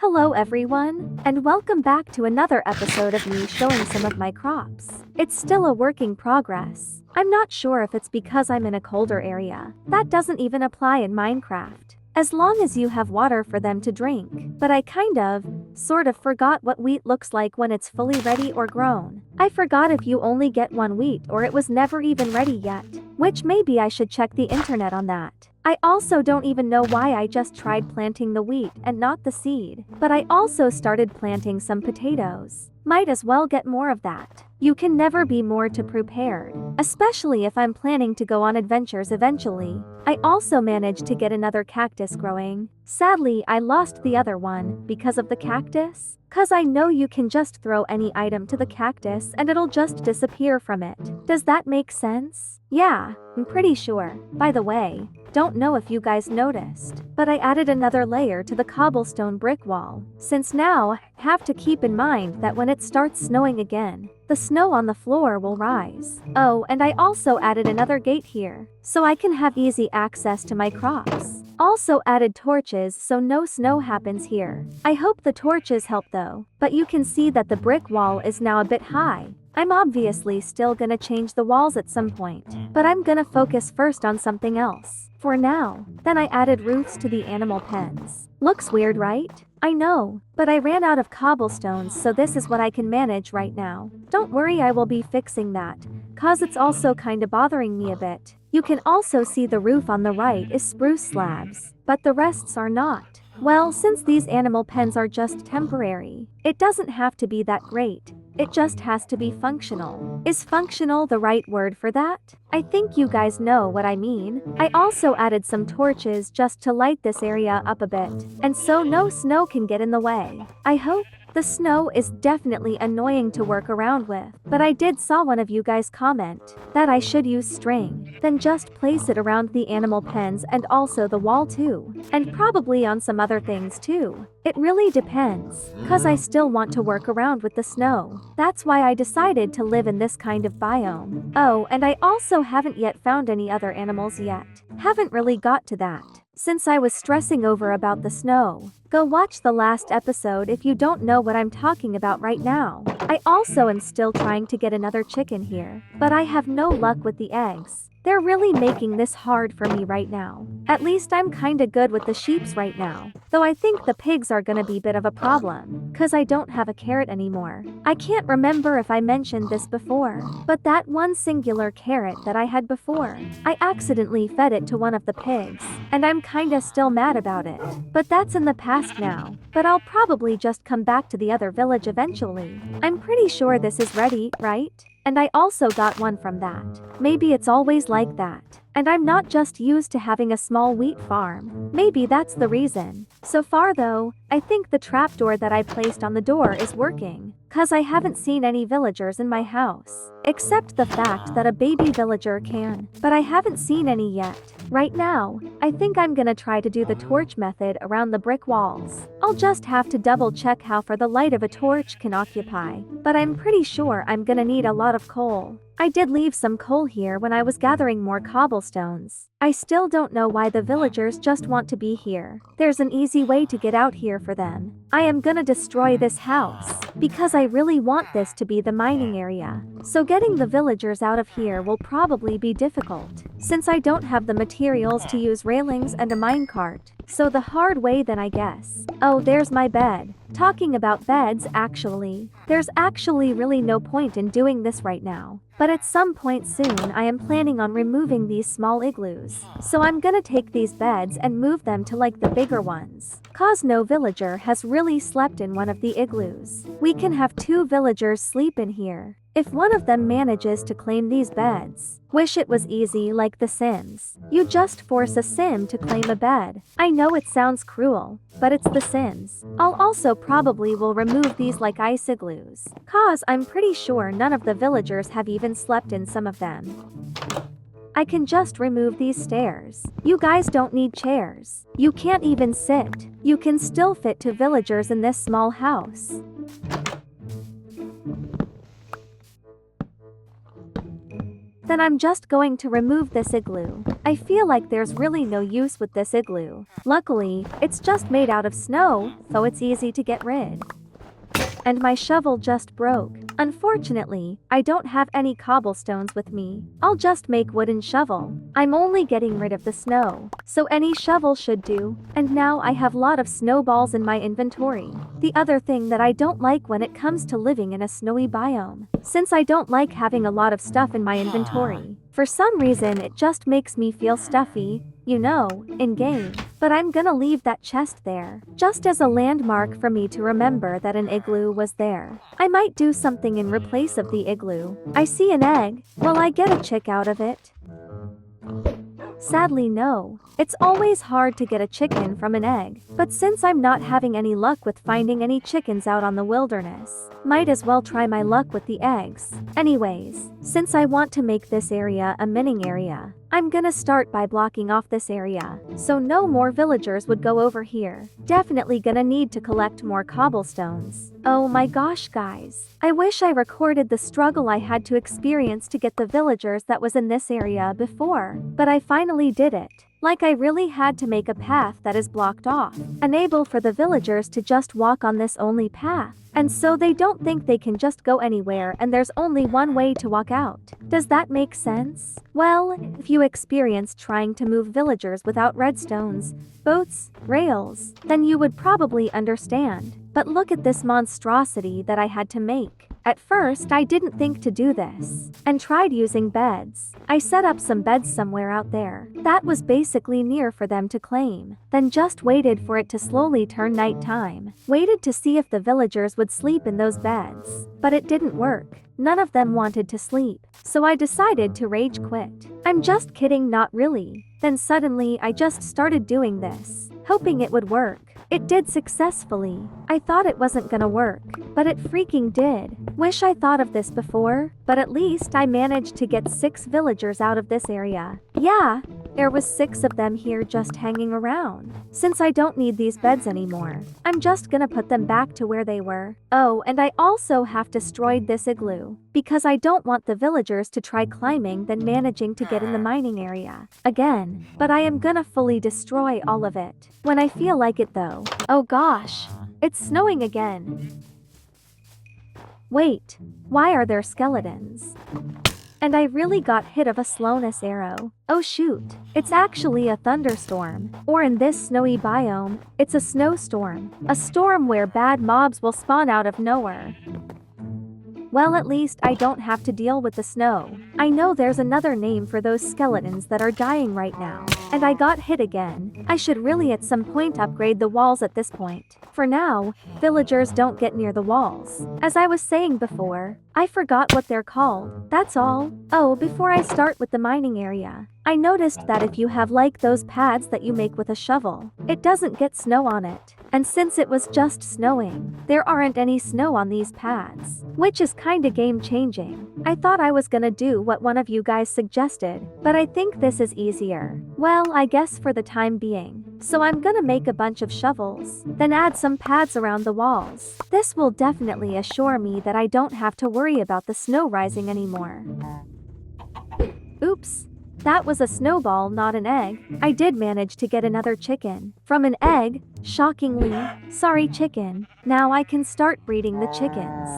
Hello everyone, and welcome back to another episode of me showing some of my crops. It's still a work in progress. I'm not sure if it's because I'm in a colder area. That doesn't even apply in Minecraft, as long as you have water for them to drink. But I sort of forgot what wheat looks like when it's fully ready or grown. I forgot if you only get one wheat or it was never even ready yet, which maybe I should check the internet on that. I also don't even know why I just tried planting the wheat and not the seed, but I also started planting some potatoes. Might as well get more of that. You can never be more to prepared, especially if I'm planning to go on adventures eventually. I also managed to get another cactus growing. Sadly, I lost the other one because of the cactus. 'Cause I know you can just throw any item to the cactus and it'll just disappear from it. Does that make sense? Yeah, I'm pretty sure. By the way, don't know if you guys noticed, but I added another layer to the cobblestone brick wall, since now I have to keep in mind that when it starts snowing again, the snow on the floor will rise. Oh, and I also added another gate here, so I can have easy access to my crops. Also added torches so no snow happens here. I hope the torches help though, but you can see that the brick wall is now a bit high. I'm obviously still gonna change the walls at some point, but I'm gonna focus first on something else for now. Then I added roofs to the animal pens. Looks weird, right? I know, but I ran out of cobblestones, so this is what I can manage right now. Don't worry, I will be fixing that, 'cause it's also kinda bothering me a bit. You can also see the roof on the right is spruce slabs, but the rests are not. Well, since these animal pens are just temporary, it doesn't have to be that great. It just has to be functional. Is functional the right word for that? I think you guys know what I mean. I also added some torches just to light this area up a bit, and so no snow can get in the way. I hope. The snow is definitely annoying to work around with, but I did saw one of you guys comment that I should use string, then just place it around the animal pens and also the wall too, and probably on some other things too. It really depends, 'cause I still want to work around with the snow. That's why I decided to live in this kind of biome. Oh, and I also haven't yet found any other animals yet. Haven't really got to that, since I was stressing over about the snow. Go watch the last episode if you don't know what I'm talking about right now. I also am still trying to get another chicken here, but I have no luck with the eggs. They're really making this hard for me right now. At least I'm kinda good with the sheeps right now, though I think the pigs are gonna be a bit of a problem, 'cause I don't have a carrot anymore. I can't remember if I mentioned this before, but that one singular carrot that I had before, I accidentally fed it to one of the pigs, and I'm kinda still mad about it. But that's in the past now, but I'll probably just come back to the other village eventually. I'm pretty sure this is ready, right? And I also got one from that. Maybe it's always like that. And I'm not just used to having a small wheat farm. Maybe that's the reason. So far though, I think the trapdoor that I placed on the door is working, 'cause I haven't seen any villagers in my house, except the fact that a baby villager can, but I haven't seen any yet. Right now, I think I'm gonna try to do the torch method around the brick walls. I'll just have to double check how far the light of a torch can occupy, but I'm pretty sure I'm gonna need a lot of coal. I did leave some coal here when I was gathering more cobblestones. I still don't know why the villagers just want to be here. There's an easy way to get out here for them. I am gonna destroy this house, because I really want this to be the mining area. So getting the villagers out of here will probably be difficult, since I don't have the materials to use railings and a minecart. So the hard way then, I guess. Oh, there's my bed. Talking about beds, actually, there's actually really no point in doing this right now. But at some point soon I am planning on removing these small igloos. So I'm gonna take these beds and move them to like the bigger ones, 'cause no villager has really slept in one of the igloos. We can have 2 villagers sleep in here, if one of them manages to claim these beds. Wish it was easy like The Sims. You just force a sim to claim a bed. I know it sounds cruel, but it's The Sims. I'll also probably will remove these like ice igloos, 'cause I'm pretty sure none of the villagers have even slept in some of them. I can just remove these stairs. You guys don't need chairs. You can't even sit. You can still fit 2 villagers in this small house. Then I'm just going to remove this igloo. I feel like there's really no use with this igloo. Luckily, it's just made out of snow, so it's easy to get rid. And my shovel just broke. Unfortunately, I don't have any cobblestones with me. I'll just make wooden shovel. I'm only getting rid of the snow, so any shovel should do. And now I have lot of snowballs in my inventory. The other thing that I don't like when it comes to living in a snowy biome, since I don't like having a lot of stuff in my inventory. For some reason it just makes me feel stuffy, you know, in game. But I'm gonna leave that chest there, just as a landmark for me to remember that an igloo was there. I might do something in replace of the igloo. I see an egg. Will I get a chick out of it? Sadly no. It's always hard to get a chicken from an egg, but since I'm not having any luck with finding any chickens out on the wilderness, might as well try my luck with the eggs. Anyways, since I want to make this area a mining area, I'm gonna start by blocking off this area, so no more villagers would go over here. Definitely gonna need to collect more cobblestones. Oh my gosh guys, I wish I recorded the struggle I had to experience to get the villagers that was in this area before, but I finally did it. Like I really had to make a path that is blocked off, enable for the villagers to just walk on this only path, and so they don't think they can just go anywhere and there's only one way to walk out. Does that make sense? Well, if you experienced trying to move villagers without redstones, boats, rails, then you would probably understand. But look at this monstrosity that I had to make. At first I didn't think to do this, and tried using beds. I set up some beds somewhere out there that was basically near for them to claim, then just waited for it to slowly turn nighttime. Waited to see if the villagers would sleep in those beds, but it didn't work. None of them wanted to sleep, so I decided to rage quit. I'm just kidding, not really. Then suddenly I just started doing this, hoping it would work. It did successfully. I thought it wasn't gonna work, but it freaking did. Wish I thought of this before, but at least I managed to get 6 villagers out of this area. Yeah, there was 6 of them here just hanging around. Since I don't need these beds anymore, I'm just gonna put them back to where they were. Oh, and I also have destroyed this igloo, because I don't want the villagers to try climbing then managing to get in the mining area again. But I am gonna fully destroy all of it when I feel like it though. Oh gosh, it's snowing again. Wait, why are there skeletons? And I really got hit of a slowness arrow. Oh shoot, it's actually a thunderstorm. Or in this snowy biome, it's a snowstorm. A storm where bad mobs will spawn out of nowhere. Well, at least I don't have to deal with the snow. I know there's another name for those skeletons that are dying right now. And I got hit again. I should really at some point upgrade the walls at this point. For now, villagers don't get near the walls. As I was saying before, I forgot what they're called. That's all. Oh, before I start with the mining area, I noticed that if you have like those pads that you make with a shovel, it doesn't get snow on it. And since it was just snowing, there aren't any snow on these pads, which is kinda game changing. I thought I was gonna do what one of you guys suggested, but I think this is easier. Well, I guess for the time being. So I'm gonna make a bunch of shovels, then add some pads around the walls. This will definitely assure me that I don't have to worry about the snow rising anymore. Oops. That was a snowball, not an egg. I did manage to get another chicken from an egg, shockingly. Sorry chicken. Now I can start breeding the chickens.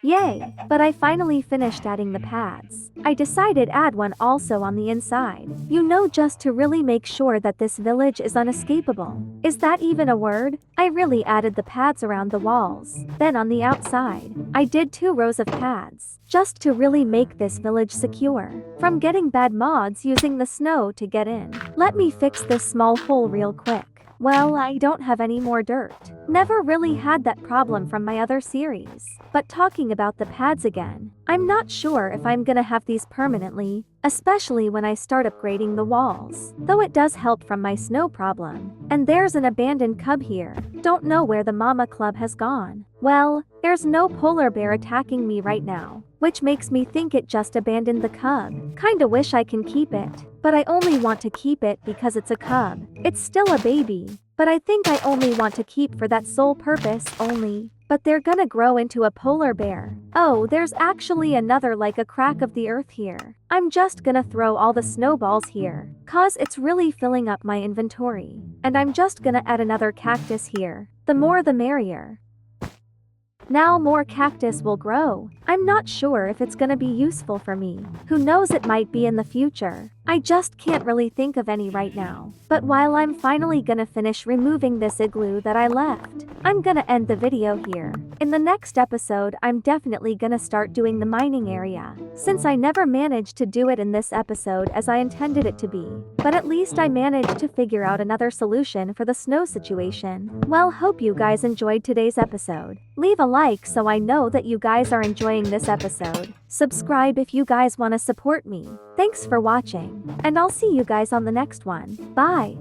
Yay, but I finally finished adding the pads. I decided add one also on the inside. You know, just to really make sure that this village is unescapable. Is that even a word? I really added the pads around the walls. Then on the outside, I did 2 rows of pads, just to really make this village secure from getting bad mods using the snow to get in. Let me fix this small hole real quick. Well, I don't have any more dirt. Never really had that problem from my other series. But talking about the pads again, I'm not sure if I'm gonna have these permanently, especially when I start upgrading the walls. Though it does help from my snow problem. And there's an abandoned cub here. Don't know where the mama club has gone. Well, there's no polar bear attacking me right now, which makes me think it just abandoned the cub. Kinda wish I can keep it, but I only want to keep it because it's a cub. It's still a baby, but I think I only want to keep for that sole purpose only. but they're gonna grow into a polar bear. Oh, there's actually another like a crack of the earth here. I'm just gonna throw all the snowballs here, cause it's really filling up my inventory. And I'm just gonna add another cactus here. The more the merrier. Now more cactus will grow. I'm not sure if it's gonna be useful for me. Who knows, it might be in the future. I just can't really think of any right now. But while I'm finally gonna finish removing this igloo that I left, I'm gonna end the video here. In the next episode, I'm definitely gonna start doing the mining area, since I never managed to do it in this episode as I intended it to be. But at least I managed to figure out another solution for the snow situation. Well, hope you guys enjoyed today's episode. Leave a like so I know that you guys are enjoying this episode. Subscribe if you guys want to support me. Thanks for watching, and I'll see you guys on the next one. Bye!